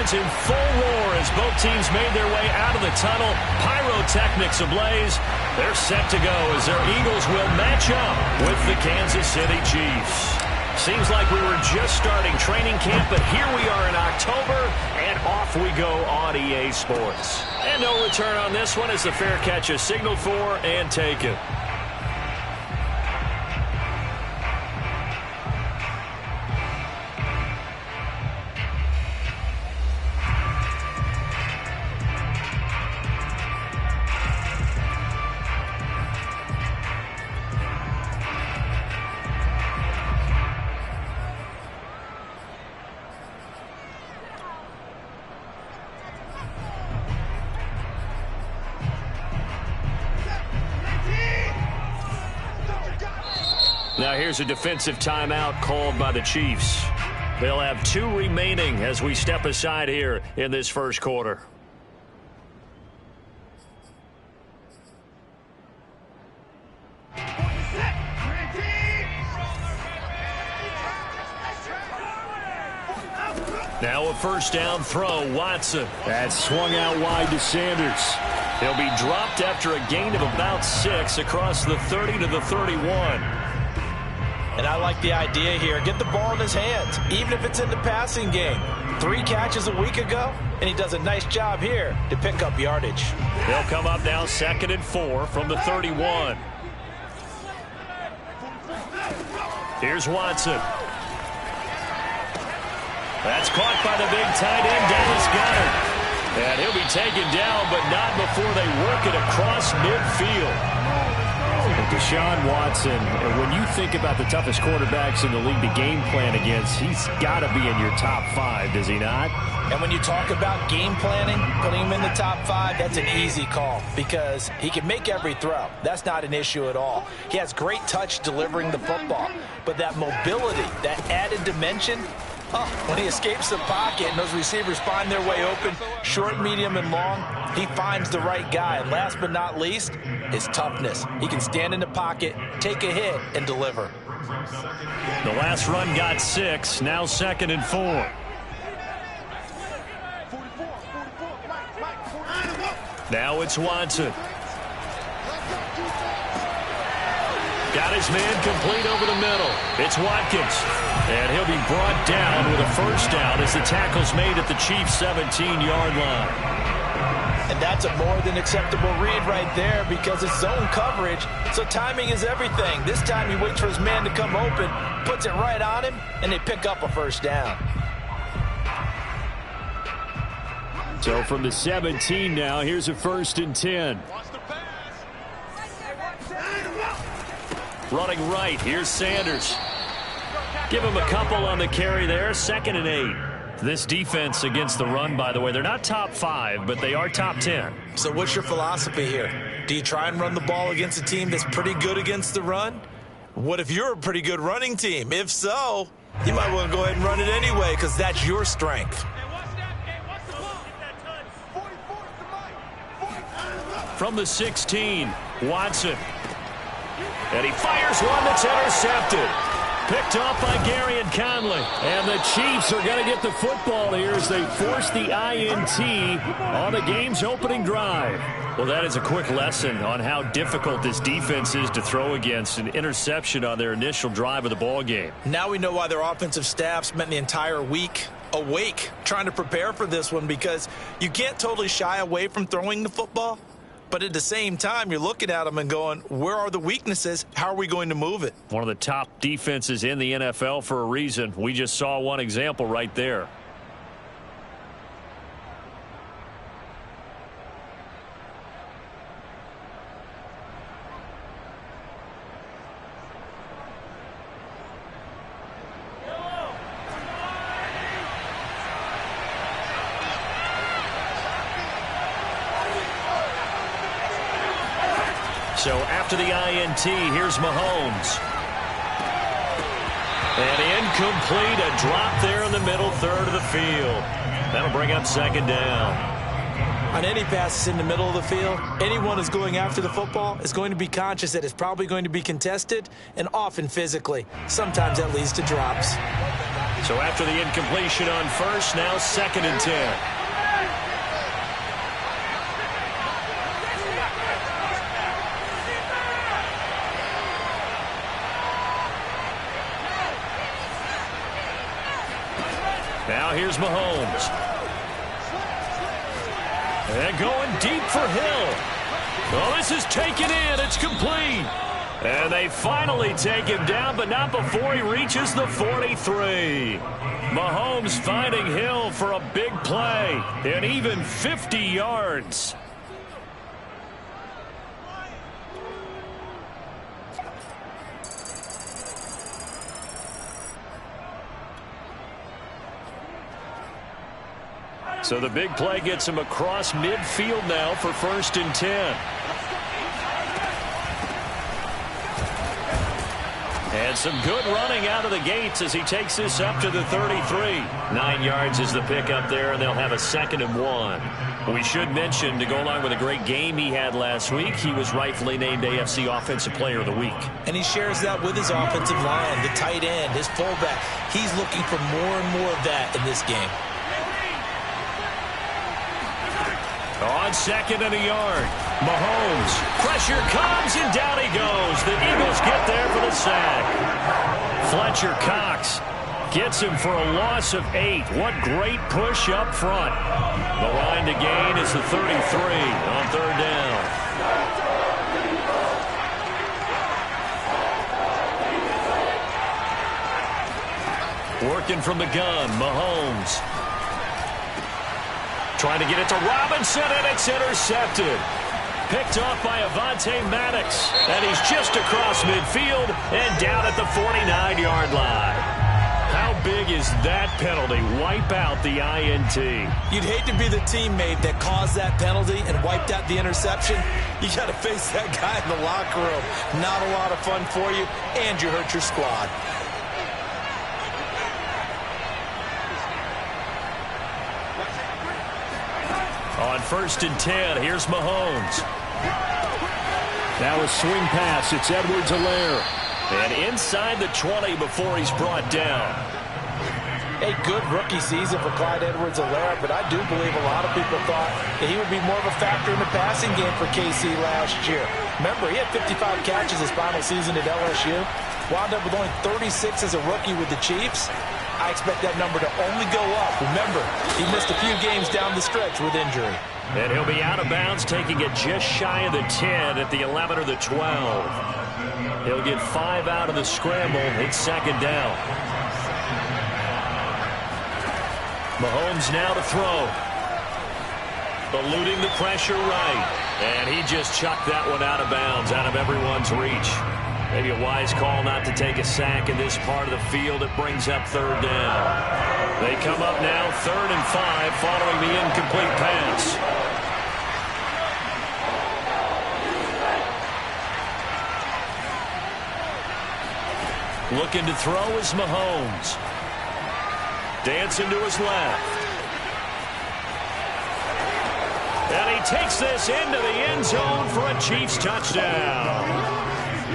crowds in full roar as both teams made their way out of the tunnel. Pyrotechnics ablaze. They're set to go as their Eagles will match up with the Kansas City Chiefs. Seems like we were just starting training camp, but here we are in October, and off we go on EA Sports. And no return on this one as the fair catch is signaled for and taken. Now here's a defensive timeout called by the Chiefs. They'll have 2 remaining as we step aside here in this first quarter. Now a first down throw, Watson. That swung out wide to Sanders. He'll be dropped after a gain of about 6 across the 30 to the 31. And I like the idea here. Get the ball in his hands, even if it's in the passing game. 3 catches a week ago, and he does a nice job here to pick up yardage. They'll come up now 2nd and 4 from the 31. Here's Watson. That's caught by the big tight end, Dallas Goedert. And he'll be taken down, but not before they work it across midfield. Deshaun Watson, and when you think about the toughest quarterbacks in the league to game plan against, he's got to be in your top 5, does he not? And when you talk about game planning, putting him in the top 5, that's an easy call because he can make every throw. That's not an issue at all. He has great touch delivering the football, but that mobility, that added dimension, when he escapes the pocket and those receivers find their way open, short, medium, and long, he finds the right guy. And last but not least, his toughness. He can stand in the pocket, take a hit, and deliver. The last run got 6, now 2nd and 4. Now it's Watson. Got his man complete over the middle. It's Watkins. And he'll be brought down with a first down as the tackle's made at the Chiefs' 17-yard line. And that's a more than acceptable read right there because it's zone coverage, so timing is everything. This time he waits for his man to come open, puts it right on him, and they pick up a first down. So from the 17 now, here's a 1st and 10. Running right, here's Sanders. Give him a couple on the carry there, 2nd and 8. This defense against the run, by the way, they're not top 5, but they are top 10. So what's your philosophy here? Do you try and run the ball against a team that's pretty good against the run? What if you're a pretty good running team? If so, you might want to go ahead and run it anyway because that's your strength. From the 16, Watson. And he fires one that's intercepted. Picked off by Gary and Conley. And the Chiefs are going to get the football here as they force the INT on the game's opening drive. Well, that is a quick lesson on how difficult this defense is to throw against. An interception on their initial drive of the ball game. Now we know why their offensive staff spent the entire week awake trying to prepare for this one because you can't totally shy away from throwing the football. But at the same time, you're looking at them and going, where are the weaknesses? How are we going to move it? One of the top defenses in the NFL for a reason. We just saw one example right there. So after the INT, here's Mahomes. And incomplete, a drop there in the middle third of the field. That'll bring up 2nd down. On any passes in the middle of the field, anyone who's going after the football is going to be conscious that it's probably going to be contested and often physically. Sometimes that leads to drops. So after the incompletion on first, now 2nd and 10. Now here's Mahomes. And going deep for Hill. Well, this is taken in. It's complete. And they finally take him down, but not before he reaches the 43. Mahomes finding Hill for a big play. And even 50 yards. So the big play gets him across midfield now for 1st and 10. And some good running out of the gates as he takes this up to the 33. 9 yards is the pickup there, and they'll have a 2nd and 1. We should mention, to go along with a great game he had last week, he was rightfully named AFC Offensive Player of the Week. And he shares that with his offensive line, the tight end, his fullback. He's looking for more and more of that in this game. On 2nd and a yard, Mahomes, pressure comes, and down he goes. The Eagles get there for the sack. Fletcher Cox gets him for a loss of 8. What great push up front. The line to gain is the 33 on 3rd down. Working from the gun, Mahomes. Trying to get it to Robinson, and it's intercepted. Picked off by Avonte Maddox. And he's just across midfield and down at the 49-yard line. How big is that penalty? Wipe out the INT. You'd hate to be the teammate that caused that penalty and wiped out the interception. You got to face that guy in the locker room. Not a lot of fun for you, and you hurt your squad. On 1st and 10, here's Mahomes. Now a swing pass. It's Edwards-Helaire. And inside the 20 before he's brought down. A good rookie season for Clyde Edwards-Helaire, but I do believe a lot of people thought that he would be more of a factor in the passing game for KC last year. Remember, he had 55 catches his final season at LSU. Wound up with only 36 as a rookie with the Chiefs. I expect that number to only go up. Remember, he missed a few games down the stretch with injury. And he'll be out of bounds, taking it just shy of the 10 at the 11 or the 12. He'll get 5 out of the scramble. It's 2nd down. Mahomes now to throw. Eluding the pressure right. And he just chucked that one out of bounds, out of everyone's reach. Maybe a wise call not to take a sack in this part of the field. It brings up 3rd down. They come up now 3rd and 5 following the incomplete pass. Looking to throw is Mahomes. Dancing to his left. And he takes this into the end zone for a Chiefs touchdown.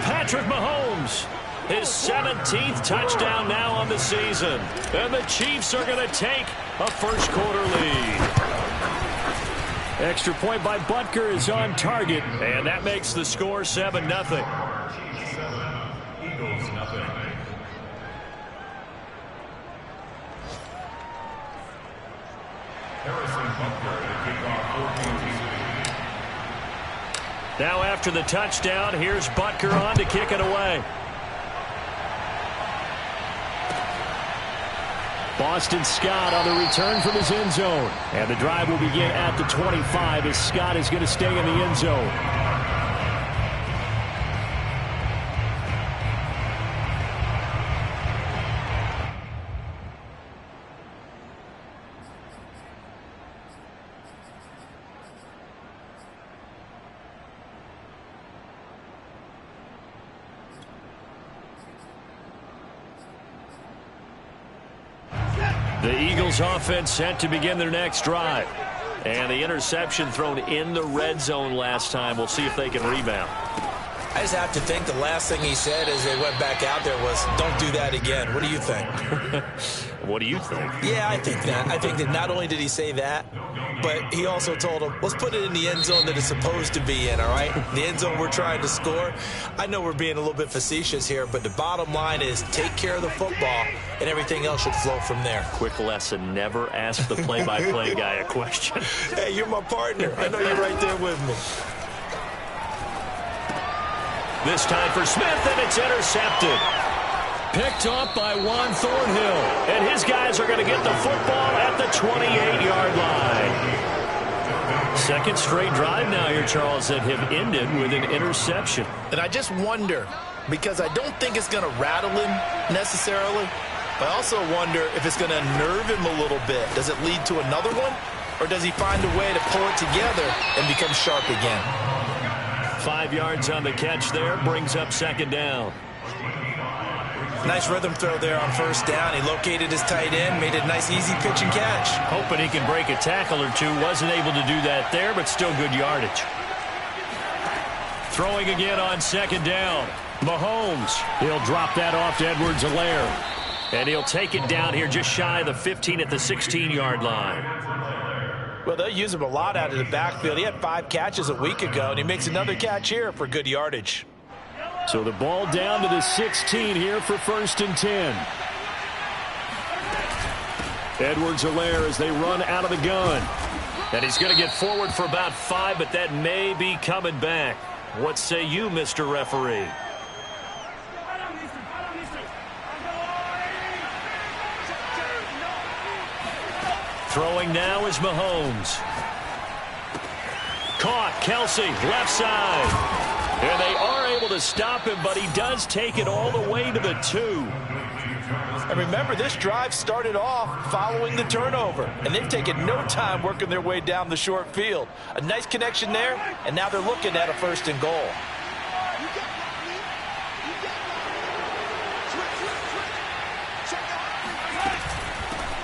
Patrick Mahomes, his 17th touchdown now on the season. And the Chiefs are going to take a first-quarter lead. Extra point by Butker is on target, and that makes the score 7-0. Eagles nothing. Harrison Butker to kick off 14. Now after the touchdown, here's Butker on to kick it away. Boston Scott on the return from his end zone. And the drive will begin at the 25 as Scott is going to stay in the end zone. The Eagles offense set to begin their next drive. And the interception thrown in the red zone last time. We'll see if they can rebound. I just have to think the last thing he said as they went back out there was, don't do that again. What do you think? What do you think? Yeah, I think that. I think that not only did he say that, but he also told him, let's put it in the end zone that it's supposed to be in, all right? The end zone we're trying to score. I know we're being a little bit facetious here, but the bottom line is take care of the football, and everything else should flow from there. Quick lesson, never ask the play-by-play guy a question. Hey, you're my partner. I know you're right there with me. This time for Smith, and it's intercepted. Picked off by Juan Thornhill. And his guys are going to get the football at the 28-yard line. Second straight drive now here, Charles, that have ended with an interception. And I just wonder, because I don't think it's going to rattle him necessarily, but I also wonder if it's going to nerve him a little bit. Does it lead to another one? Or does he find a way to pull it together and become sharp again? 5 yards on the catch there, brings up second down. Nice rhythm throw there on first down. He located his tight end, made a nice easy pitch and catch. Hoping he can break a tackle or two. Wasn't able to do that there, but still good yardage. Throwing again on second down. Mahomes. He'll drop that off to Edwards-Helaire. And he'll take it down here just shy of the 15 at the 16-yard line. Well, they'll use him a lot out of the backfield. He had 5 catches a week ago, and he makes another catch here for good yardage. So the ball down to the 16 here for 1st and 10. Edwards-Helaire as they run out of the gun. And he's going to get forward for about 5, but that may be coming back. What say you, Mr. Referee? Throwing now is Mahomes. Caught, Kelsey, left side. And they are able to stop him, but he does take it all the way to the 2. And remember, this drive started off following the turnover, and they've taken no time working their way down the short field. A nice connection there, and now they're looking at a 1st and goal.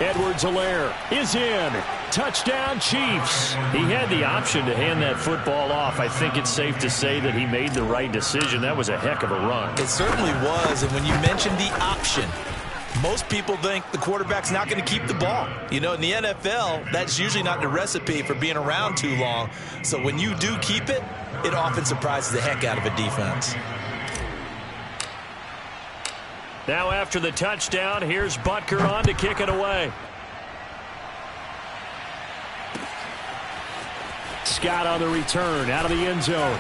Edwards-Helaire is in. Touchdown, Chiefs. He had the option to hand that football off. I think it's safe to say that he made the right decision. That was a heck of a run. It certainly was, and when you mentioned the option, most people think the quarterback's not going to keep the ball. You know, in the NFL, that's usually not the recipe for being around too long. So when you do keep it, it often surprises the heck out of a defense. Now after the touchdown, here's Butker on to kick it away. Scott on the return out of the end zone.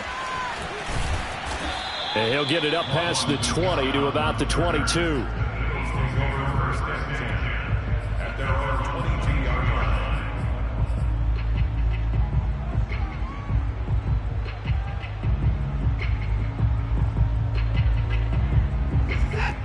And he'll get it up past the 20 to about the 22.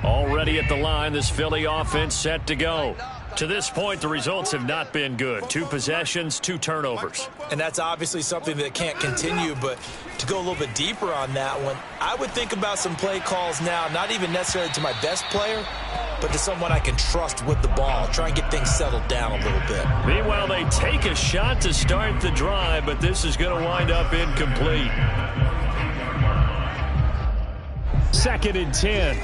Already at the line, this Philly offense set to go. To this point, the results have not been good. 2 possessions, 2 turnovers. And that's obviously something that can't continue, but to go a little bit deeper on that one, I would think about some play calls now, not even necessarily to my best player, but to someone I can trust with the ball. Try and get things settled down a little bit. Meanwhile, they take a shot to start the drive, but this is going to wind up incomplete. 2nd and 10.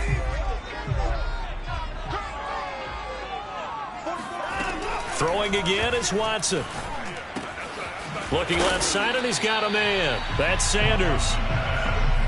Throwing again is Watson. Looking left side, and he's got a man. That's Sanders.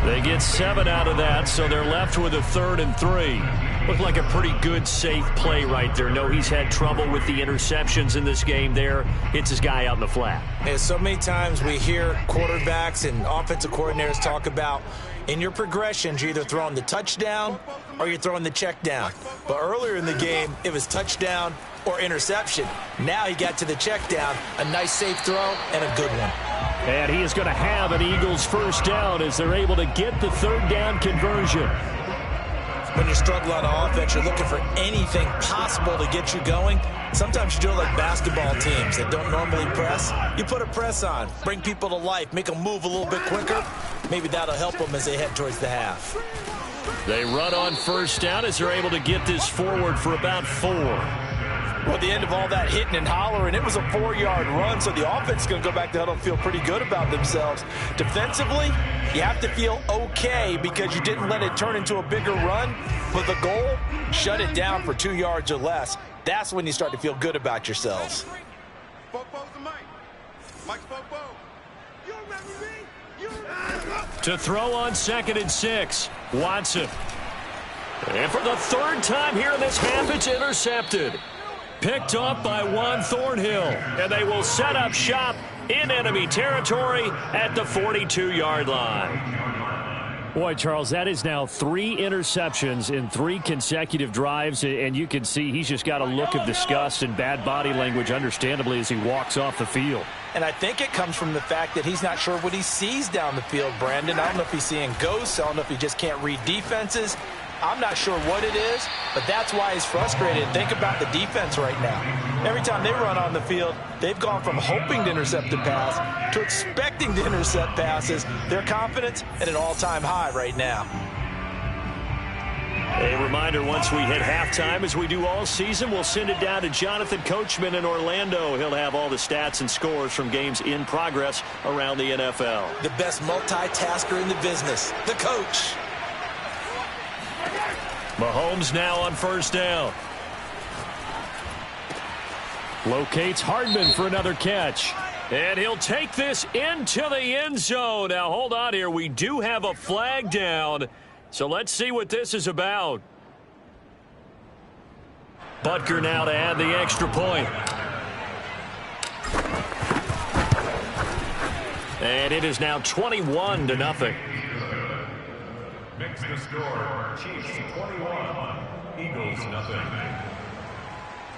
They get 7 out of that, so they're left with a 3rd and 3. Looked like a pretty good, safe play right there. No, he's had trouble with the interceptions in this game there. Hits his guy out in the flat. And so many times we hear quarterbacks and offensive coordinators talk about in your progressions, you're either throwing the touchdown or you're throwing the check down. But earlier in the game, it was touchdown or interception. Now he got to the check down, a nice safe throw and a good one. And he is going to have an Eagles 1st down as they're able to get the 3rd down conversion. When you struggle on offense, you're looking for anything possible to get you going. Sometimes you do it like basketball teams that don't normally press. You put a press on, bring people to life, make them move a little bit quicker. Maybe that'll help them as they head towards the half. They run on 1st down as they're able to get this forward for about 4. Well, at the end of all that hitting and hollering, it was a 4-yard run, so the offense is going to go back to huddle and feel pretty good about themselves. Defensively, you have to feel okay because you didn't let it turn into a bigger run, but the goal, shut it down for 2 yards or less. That's when you start to feel good about yourselves. To throw on 2nd and 6, Watson. And for the 3rd time here in this half, it's intercepted. Picked off by Juan Thornhill. And they will set up shop in enemy territory at the 42-yard line. Boy, Charles, that is now 3 interceptions in 3 consecutive drives, and you can see he's just got a look of disgust and bad body language, understandably, as he walks off the field. And I think it comes from the fact that he's not sure what he sees down the field, Brandon. I don't know if he's seeing ghosts. I don't know if he just can't read defenses. I'm not sure what it is, but that's why he's frustrated. Think about the defense right now. Every time they run on the field, they've gone from hoping to intercept a pass to expecting to intercept passes. Their confidence at an all-time high right now. A reminder, once we hit halftime, as we do all season, we'll send it down to Jonathan Coachman in Orlando. He'll have all the stats and scores from games in progress around the NFL. The best multitasker in the business, the coach. Mahomes now on 1st down. Locates Hardman for another catch. And he'll take this into the end zone. Now, hold on here. We do have a flag down. So let's see what this is about. Butker now to add the extra point. And it is now 21-0. Makes the score, Chiefs 21, Eagles nothing.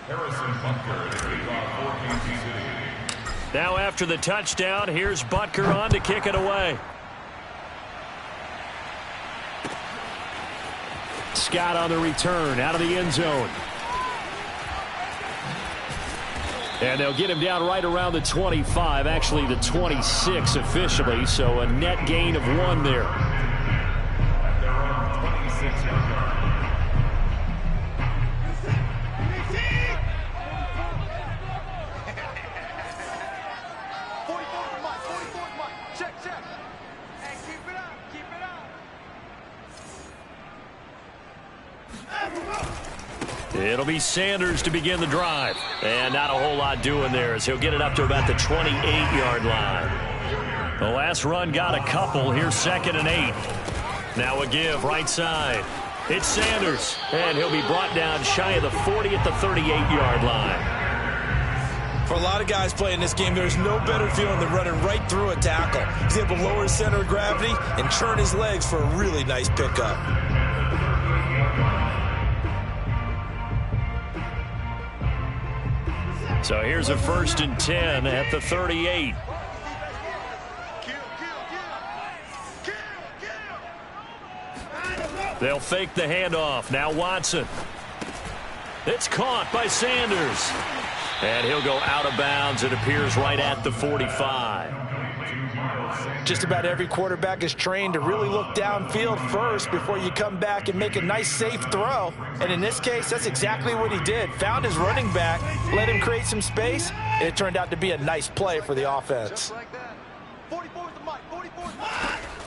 Harrison Butker to kick off for Kansas City. Now after the touchdown, here's Butker on to kick it away. Scott on the return out of the end zone. And they'll get him down right around the 25, actually the 26 officially, so a net gain of 1 there. At their own 26-yard line. It'll be Sanders to begin the drive. And not a whole lot doing there as he'll get it up to about the 28-yard line. The last run got a couple. Here's 2nd and 8. Now a give right side. It's Sanders. And he'll be brought down shy of the 40 at the 38-yard line. For a lot of guys playing this game, there's no better feeling than running right through a tackle. He's able to lower his center of gravity and churn his legs for a really nice pickup. So here's a 1st and 10 at the 38. They'll fake the handoff. Now Watson. It's caught by Sanders. And he'll go out of bounds, it appears, right at the 45. Just about every quarterback is trained to really look downfield first before you come back and make a nice, safe throw. And in this case, that's exactly what he did. Found his running back, let him create some space, and it turned out to be a nice play for the offense.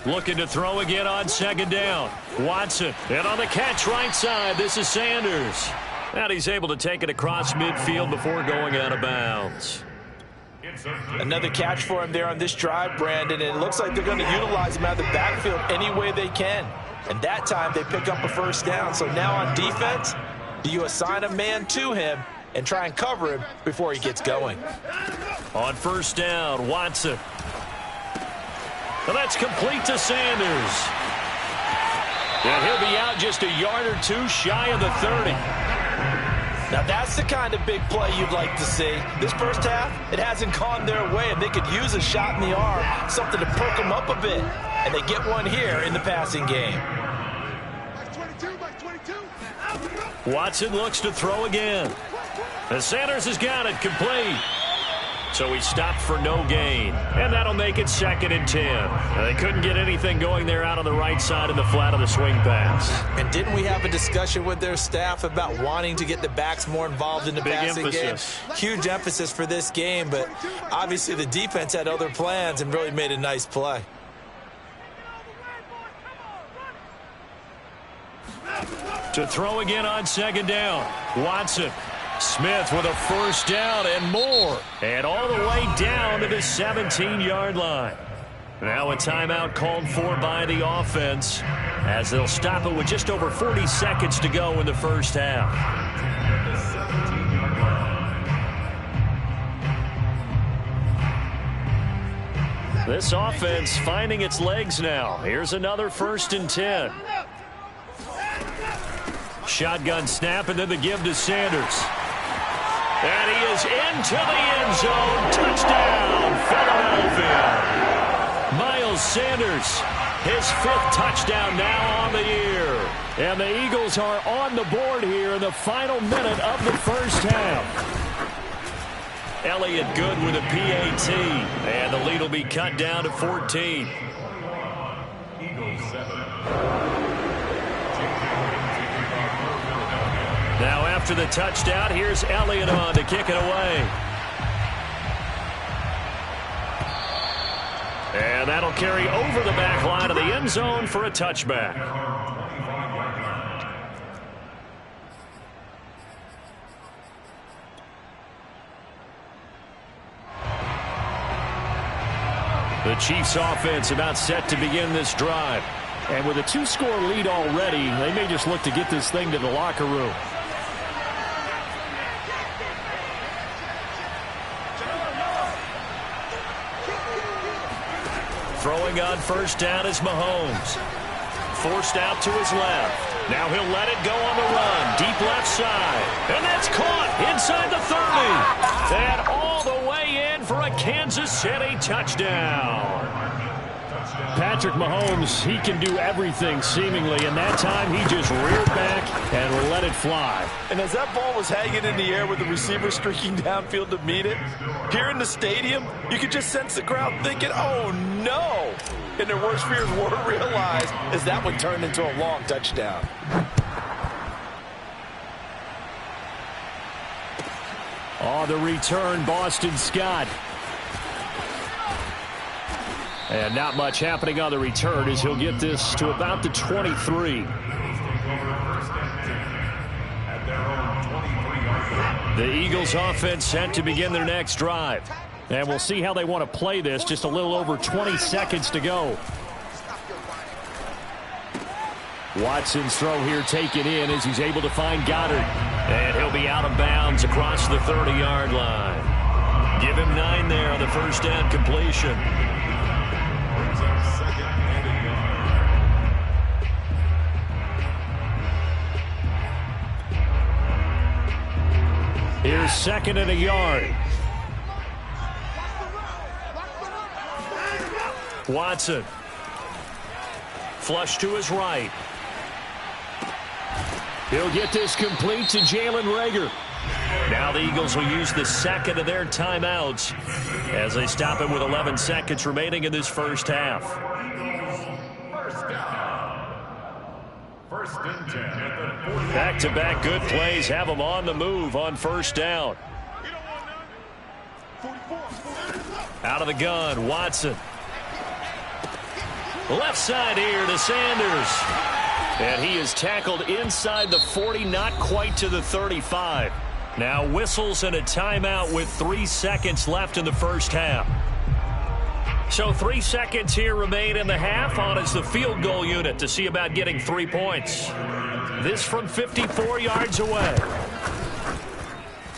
Looking to throw again on 2nd down. Watson, and on the catch right side, this is Sanders. And he's able to take it across midfield before going out of bounds. Another catch for him there on this drive, Brandon, and it looks like they're going to utilize him out of the backfield any way they can. And that time they pick up a 1st down. So now on defense, do you assign a man to him and try and cover him before he gets going? On 1st down, Watson. And that's complete to Sanders. And he'll be out just a yard or 2 shy of the 30. Now that's the kind of big play you'd like to see. This first half, it hasn't gone their way, and they could use a shot in the arm, something to perk them up a bit. And they get one here in the passing game. Watson looks to throw again. And Sanders has got it complete. So he stopped for no gain. And that'll make it 2nd and 10. They couldn't get anything going there out on the right side of the flat of the swing pass. And didn't we have a discussion with their staff about wanting to get the backs more involved in the passing game? Huge emphasis for this game, but obviously the defense had other plans and really made a nice play. To throw again on 2nd down. Watson. Smith with a 1st down and more. And all the way down to the 17-yard line. Now a timeout called for by the offense as they'll stop it with just over 40 seconds to go in the first half. This offense finding its legs now. Here's another 1st and 10. Shotgun snap and then the give to Sanders. And he is into the end zone. Touchdown, Philadelphia. Miles Sanders, his 5th touchdown now on the year. And the Eagles are on the board here in the final minute of the first half. Elliott good with a PAT. And the lead will be cut down to 14. Eagles 7. Now after the touchdown, here's Elliott on to kick it away. And that'll carry over the back line of the end zone for a touchback. The Chiefs offense about set to begin this drive. And with a 2-score lead already, they may just look to get this thing to the locker room. Throwing on 1st down is Mahomes. Forced out to his left. Now he'll let it go on the run. Deep left side. And that's caught inside the 30. And all the way in for a Kansas City touchdown. Patrick Mahomes, he can do everything seemingly, and that time he just reared back and let it fly. And as that ball was hanging in the air with the receiver streaking downfield to meet it, here in the stadium, you could just sense the crowd thinking, oh no! And their worst fears were realized as that one turned into a long touchdown. Oh, the return, Boston Scott. And not much happening on the return as he'll get this to about the 23. The Eagles offense set to begin their next drive. And we'll see how they want to play this. Just a little over 20 seconds to go. Watson's throw here taken in as he's able to find Goddard. And he'll be out of bounds across the 30-yard line. Give him 9 there on the 1st down completion. Here's 2nd and a yard. Watson. Flush to his right. He'll get this complete to Jalen Reagor. Now the Eagles will use the 2nd of their timeouts as they stop him with 11 seconds remaining in this first half. 1st down. 1st and 10 at the 40. Back-to-back good plays have them on the move on 1st down. Out of the gun, Watson. Left side here to Sanders. And he is tackled inside the 40, not quite to the 35. Now whistles and a timeout with 3 seconds left in the first half. So 3 seconds here remain in the half on as the field goal unit to see about getting 3 points. This from 54 yards away.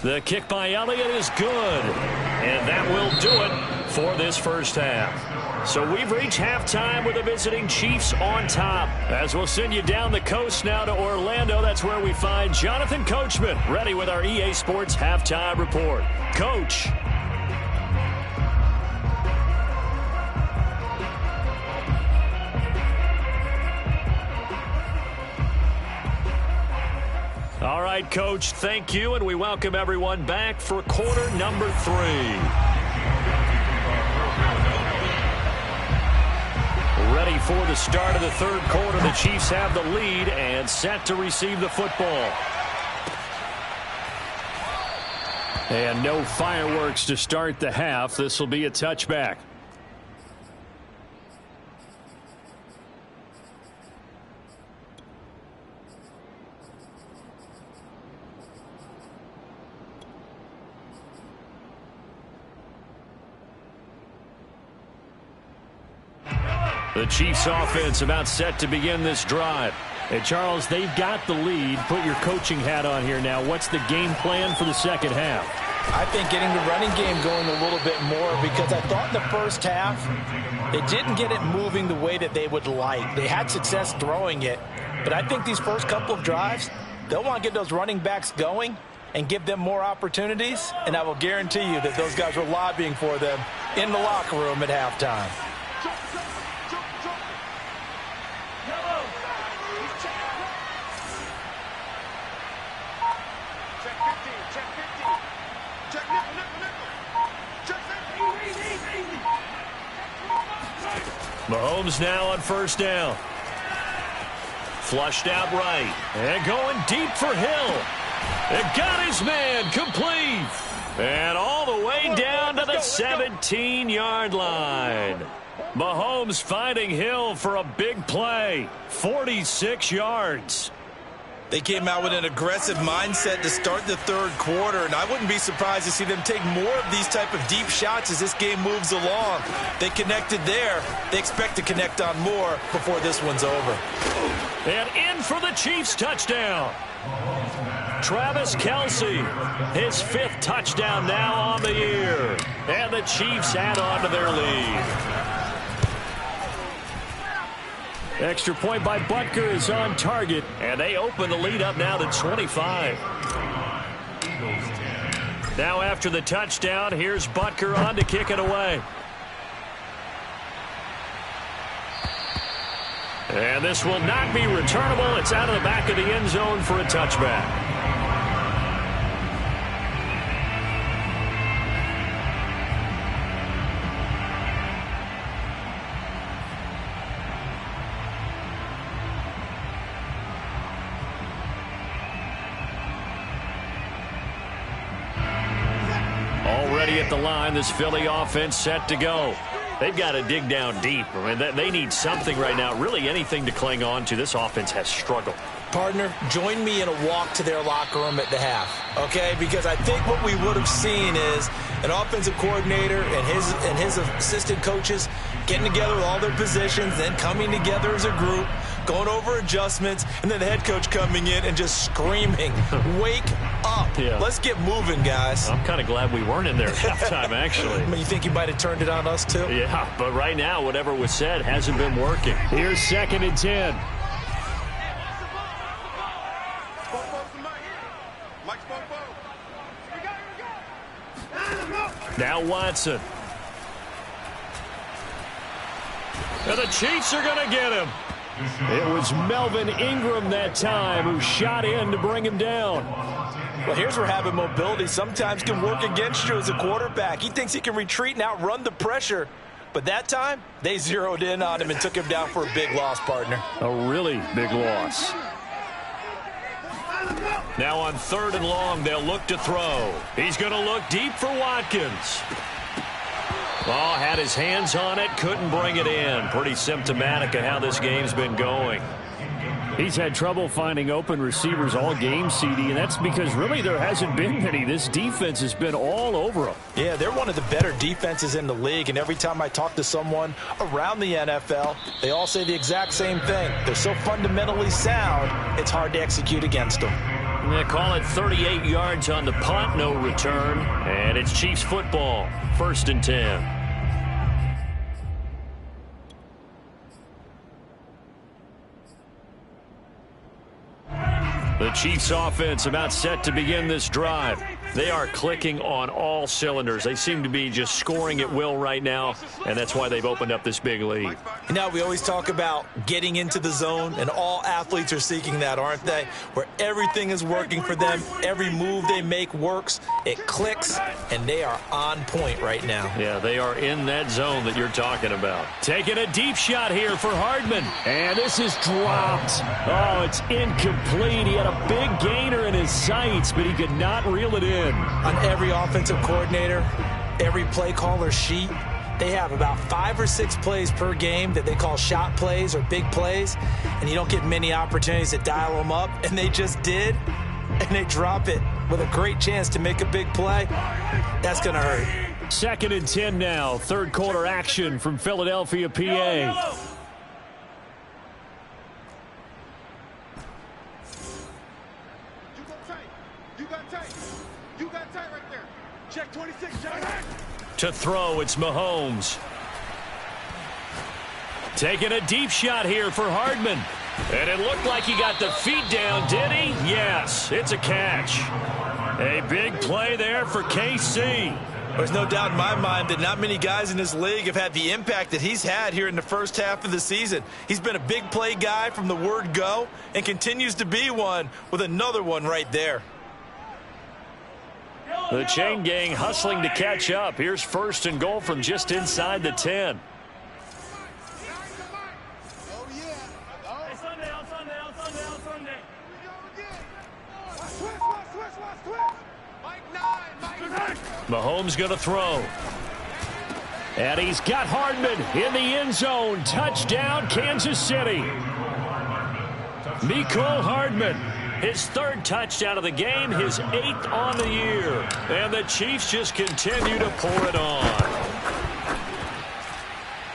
The kick by Elliott is good. And that will do it for this first half. So we've reached halftime with the visiting Chiefs on top. As we'll send you down the coast now to Orlando, that's where we find Jonathan Coachman ready with our EA Sports Halftime Report. Coach. All right, Coach, thank you, and we welcome everyone back for quarter number 3. the start of the third quarter. The Chiefs have the lead and set to receive the football. And no fireworks to start the half. This will be a touchback. The Chiefs offense about set to begin this drive. Hey, Charles, they've got the lead. Put your coaching hat on here now. What's the game plan for the second half? I think getting the running game going a little bit more, because I thought in the first half they didn't get it moving the way that they would like. They had success throwing it, but I think these first couple of drives, they'll want to get those running backs going and give them more opportunities, and I will guarantee you that those guys were lobbying for them in the locker room at halftime. Mahomes now on first down. Flushed out right. And going deep for Hill. It got his man complete. And all the way down to the 17-yard line. Mahomes finding Hill for a big play. 46 yards. They came out with an aggressive mindset to start the third quarter, and I wouldn't be surprised to see them take more of these type of deep shots as this game moves along. They connected there. They expect to connect on more before this one's over. And in for the Chiefs touchdown. Travis Kelce, his 5th touchdown now on the year. And the Chiefs add on to their lead. Extra point by Butker is on target, and they open the lead up now to 25. Now after the touchdown, here's Butker on to kick it away. And this will not be returnable. It's out of the back of the end zone for a touchback. Already at the line, this Philly offense set to go. They've got to dig down deep. I mean, they need something right now, really anything to cling on to. This offense has struggled. Partner, join me in a walk to their locker room at the half, okay? Because I think what we would have seen is an offensive coordinator and his assistant coaches getting together with all their positions, then coming together as a group, going over adjustments, and then the head coach coming in and just screaming, wake up. Yeah. Let's get moving, guys. I'm kind of glad we weren't in there at halftime, actually. You think he might have turned it on us, too? Yeah, but right now, whatever was said hasn't been working. Here's 2nd and 10. Now Watson. And the Chiefs are going to get him. It was Melvin Ingram that time who shot in to bring him down. Well, here's where having mobility sometimes can work against you as a quarterback. He thinks he can retreat and outrun the pressure. But that time, they zeroed in on him and took him down for a big loss, partner. A really big loss. Now on 3rd and long, they'll look to throw. He's going to look deep for Watkins. Oh, had his hands on it, couldn't bring it in. Pretty symptomatic of how this game's been going. He's had trouble finding open receivers all game, CD, and that's because really there hasn't been many. This defense has been all over them. Yeah, they're one of the better defenses in the league, and every time I talk to someone around the NFL, they all say the exact same thing. They're so fundamentally sound, it's hard to execute against them. They call it 38 yards on the punt, no return, and it's Chiefs football, 1st and 10. The Chiefs offense about set to begin this drive. They are clicking on all cylinders. They seem to be just scoring at will right now, and that's why they've opened up this big lead. You know, we always talk about getting into the zone, and all athletes are seeking that, aren't they? Where everything is working for them, every move they make works, it clicks, and they are on point right now. Yeah, they are in that zone that you're talking about. Taking a deep shot here for Hardman, and this is dropped. Oh, it's incomplete. He had a big gainer in his sights, but he could not reel it in. On every offensive coordinator, every play caller sheet, they have about 5 or 6 plays per game that they call shot plays or big plays, and you don't get many opportunities to dial them up, and they just did, and they drop it with a great chance to make a big play. That's going to hurt. 2nd and 10 now. Third quarter action from Philadelphia, PA. To throw, it's Mahomes. Taking a deep shot here for Hardman. And it looked like he got the feet down, did he? Yes, it's a catch. A big play there for KC. There's no doubt in my mind that not many guys in this league have had the impact that he's had here in the first half of the season. He's been a big play guy from the word go and continues to be one with another one right there. The chain gang hustling to catch up. Here's 1st and goal from just inside the 10. Mahomes going to throw. And he's got Hardman in the end zone. Touchdown, Kansas City. Mecole Hardman. His 3rd touchdown of the game, his 8th on the year. And the Chiefs just continue to pour it on.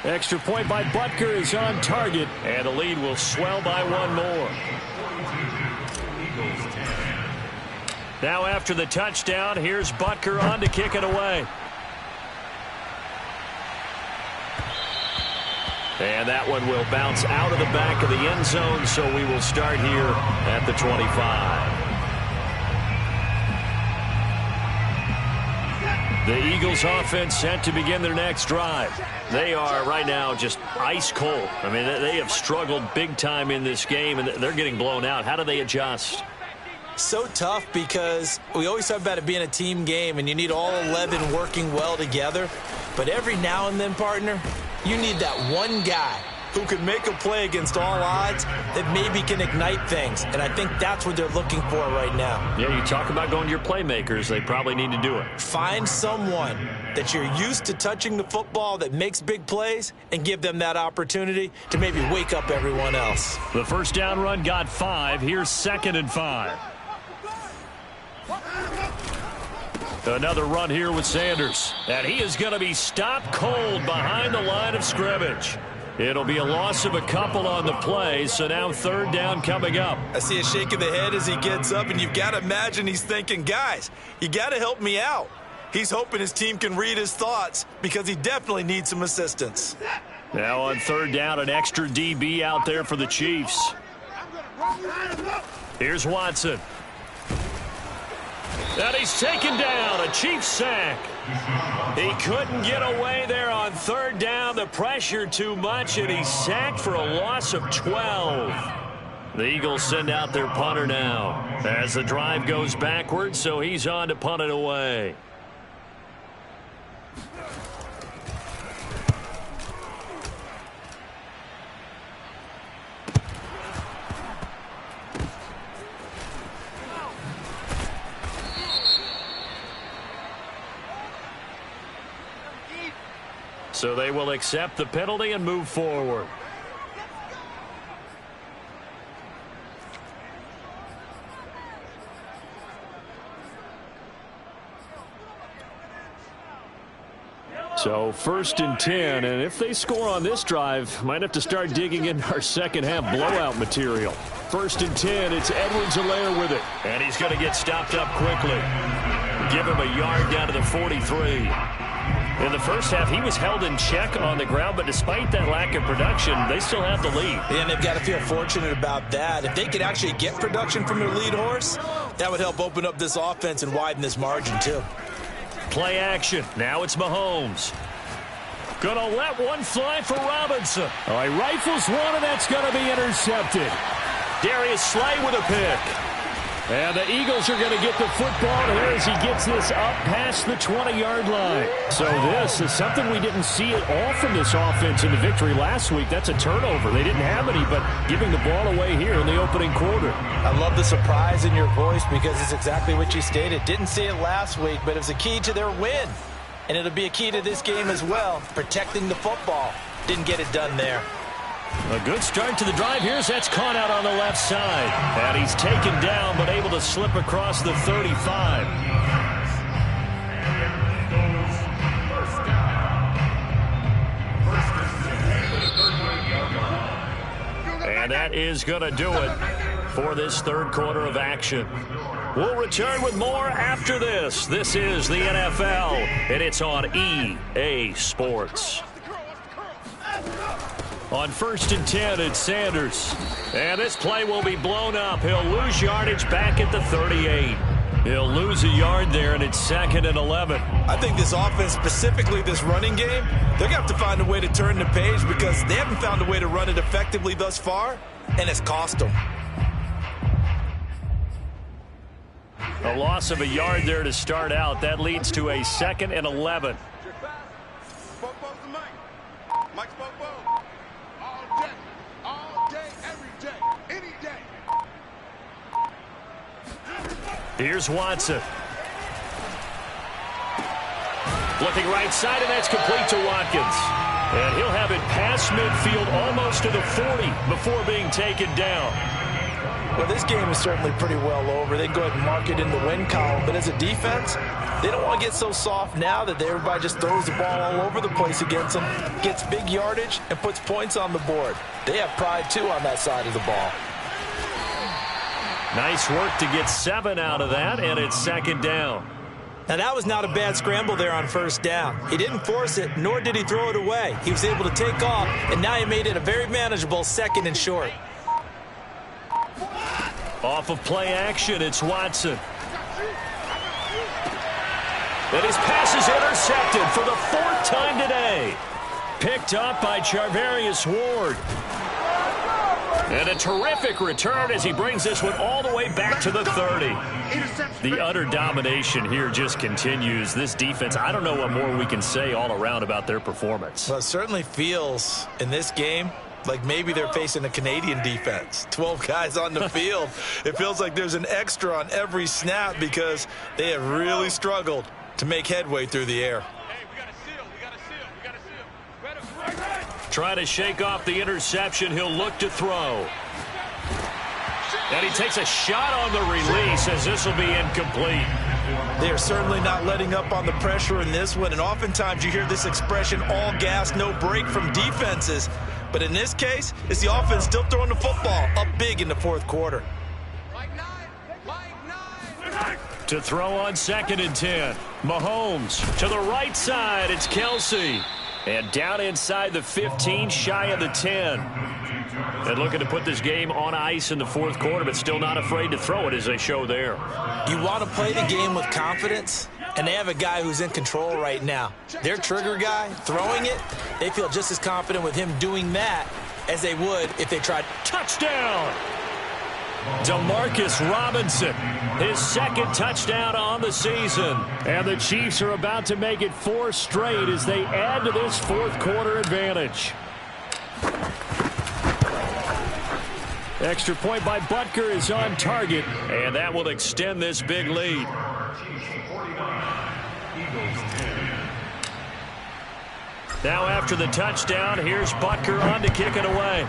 Extra point by Butker is on target, and the lead will swell by 1 more. Now after the touchdown, here's Butker on to kick it away. And that one will bounce out of the back of the end zone, so we will start here at the 25. The Eagles offense set to begin their next drive. They are right now just ice cold. I mean, they have struggled big time in this game, and they're getting blown out. How do they adjust? So tough because we always talk about it being a team game, and you need all 11 working well together. But every now and then, partner, you need that one guy who can make a play against all odds that maybe can ignite things. And I think that's what they're looking for right now. Yeah, you talk about going to your playmakers. They probably need to do it. Find someone that you're used to touching the football that makes big plays and give them that opportunity to maybe wake up everyone else. The first down run got 5. Here's 2nd and 5. Another run here with Sanders. And he is going to be stopped cold behind the line of scrimmage. It'll be a loss of a couple on the play, so now 3rd down coming up. I see a shake of the head as he gets up, and you've got to imagine he's thinking, guys, you got to help me out. He's hoping his team can read his thoughts because he definitely needs some assistance. Now on 3rd down, an extra DB out there for the Chiefs. Here's Watson. And he's taken down, a Chiefs sack. He couldn't get away there on 3rd down. The pressure too much, and he's sacked for a loss of 12. The Eagles send out their punter now as the drive goes backwards, so he's on to punt it away. So they will accept the penalty and move forward. So 1st and 10, and if they score on this drive, might have to start digging in our second half blowout material. 1st and 10, it's Edwards-Helaire with it. And he's going to get stopped up quickly. Give him a yard down to the 43. In the first half, he was held in check on the ground, but despite that lack of production, they still have the lead. And they've got to feel fortunate about that. If they could actually get production from their lead horse, that would help open up this offense and widen this margin, too. Play action. Now it's Mahomes. Gonna let one fly for Robinson. All right, rifles one, and that's going to be intercepted. Darius Slay with a pick. And the Eagles are going to get the football here as he gets this up past the 20-yard line. So this is something we didn't see at all from this offense in the victory last week. That's a turnover. They didn't have any, but giving the ball away here in the opening quarter. I love the surprise in your voice because it's exactly what you stated. Didn't see it last week, but it was a key to their win. And it'll be a key to this game as well, protecting the football. Didn't get it done there. A good start to the drive. Here's that's caught out on the left side. And he's taken down, but able to slip across the 35. And that is going to do it for this third quarter of action. We'll return with more after this. This is the NFL, and it's on EA Sports. On 1st and 10, it's Sanders. And this play will be blown up. He'll lose yardage back at the 38. He'll lose a yard there, and it's 2nd and 11. I think this offense, specifically this running game, they're going to have to find a way to turn the page because they haven't found a way to run it effectively thus far, and it's cost them. A loss of a yard there to start out. That leads to a 2nd and 11. Here's Watson. Looking right side, and that's complete to Watkins. And he'll have it past midfield almost to the 40 before being taken down. Well, this game is certainly pretty well over. They can go ahead and mark it in the win column. But as a defense, they don't want to get so soft now that everybody just throws the ball all over the place against them, gets big yardage, and puts points on the board. They have pride, too, on that side of the ball. Nice work to get 7 out of that, and it's 2nd down. Now, that was not a bad scramble there on 1st down. He didn't force it, nor did he throw it away. He was able to take off, and now he made it a very manageable 2nd and short. Off of play action, it's Watson. And his pass is intercepted for the 4th time today. Picked up by Charvarius Ward. And a terrific return as he brings this one all the way back to the 30. The utter domination here just continues. This defense, I don't know what more we can say all around about their performance. Well, it certainly feels in this game like maybe they're facing a Canadian defense. 12 guys on the field. It feels like there's an extra on every snap because they have really struggled to make headway through the air. Trying to shake off the interception. He'll look to throw. And he takes a shot on the release as this will be incomplete. They are certainly not letting up on the pressure in this one. And oftentimes you hear this expression, all gas, no break from defenses. But in this case, it's the offense still throwing the football up big in the 4th quarter. To throw on 2nd and 10. Mahomes to the right side. It's Kelsey. And down inside the 15, shy of the 10. And looking to put this game on ice in the 4th quarter, but still not afraid to throw it as they show there. You want to play the game with confidence, and they have a guy who's in control right now. Their trigger guy, throwing it, they feel just as confident with him doing that as they would if they tried. Touchdown! Demarcus Robinson, his 2nd touchdown on the season. And the Chiefs are about to make it 4 straight as they add to this 4th quarter advantage. Extra point by Butker is on target, and that will extend this big lead. Now after the touchdown, here's Butker on to kick it away.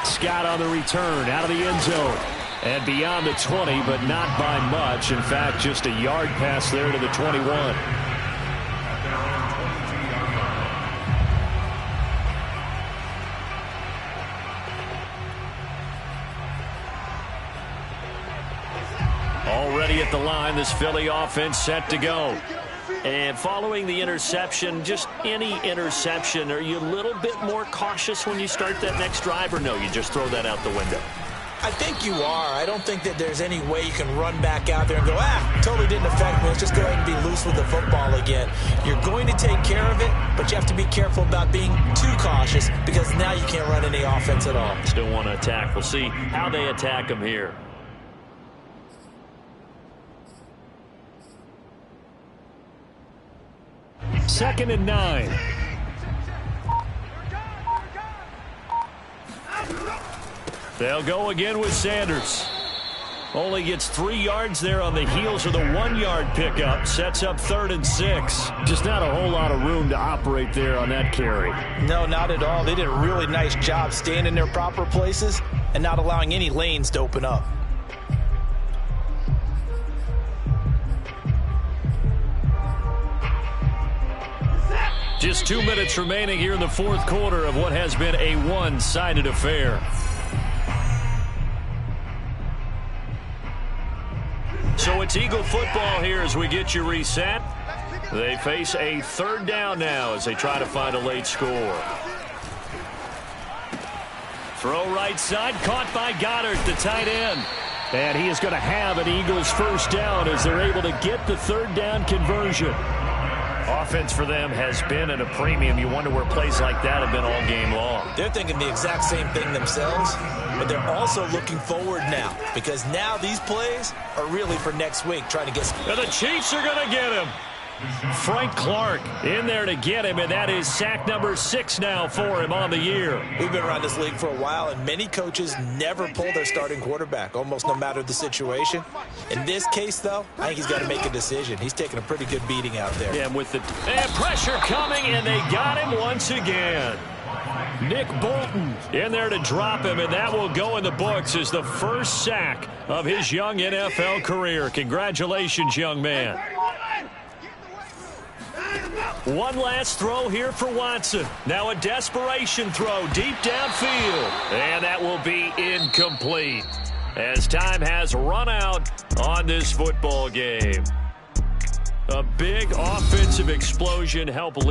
Scott on the return out of the end zone and beyond the 20, but not by much. In fact, just a yard pass there to the 21. Already at the line, this Philly offense set to go. And following the interception, just any interception, are you a little bit more cautious when you start that next drive, or no, you just throw that out the window? I think you are. I don't think that there's any way you can run back out there and go, totally didn't affect me. Let's just go ahead and be loose with the football again. You're going to take care of it, but you have to be careful about being too cautious because now you can't run any offense at all. Still want to attack. We'll see how they attack them here. Second and 9. They'll go again with Sanders. Only gets 3 yards there on the heels of the 1-yard pickup. Sets up 3rd and 6. Just not a whole lot of room to operate there on that carry. No, not at all. They did a really nice job staying in their proper places and not allowing any lanes to open up. Just 2 minutes remaining here in the 4th quarter of what has been a one-sided affair. So it's Eagle football here as we get you reset. They face a 3rd down now as they try to find a late score. Throw right side, caught by Goddard, the tight end. And he is going to have an Eagles 1st down as they're able to get the 3rd down conversion. Offense for them has been at a premium. You wonder where plays like that have been all game long. They're thinking the exact same thing themselves, but they're also looking forward now because now these plays are really for next week trying to get. And the Chiefs are going to get him. Frank Clark in there to get him, and that is sack number 6 now for him on the year. We've been around this league for a while, and many coaches never pull their starting quarterback, almost no matter the situation. In this case, though, I think he's got to make a decision. He's taking a pretty good beating out there. Yeah, with the pressure coming, and they got him once again. Nick Bolton in there to drop him, and that will go in the books as the first sack of his young NFL career. Congratulations, young man. One last throw here for Watson. Now a desperation throw deep downfield. And that will be incomplete as time has run out on this football game. A big offensive explosion helped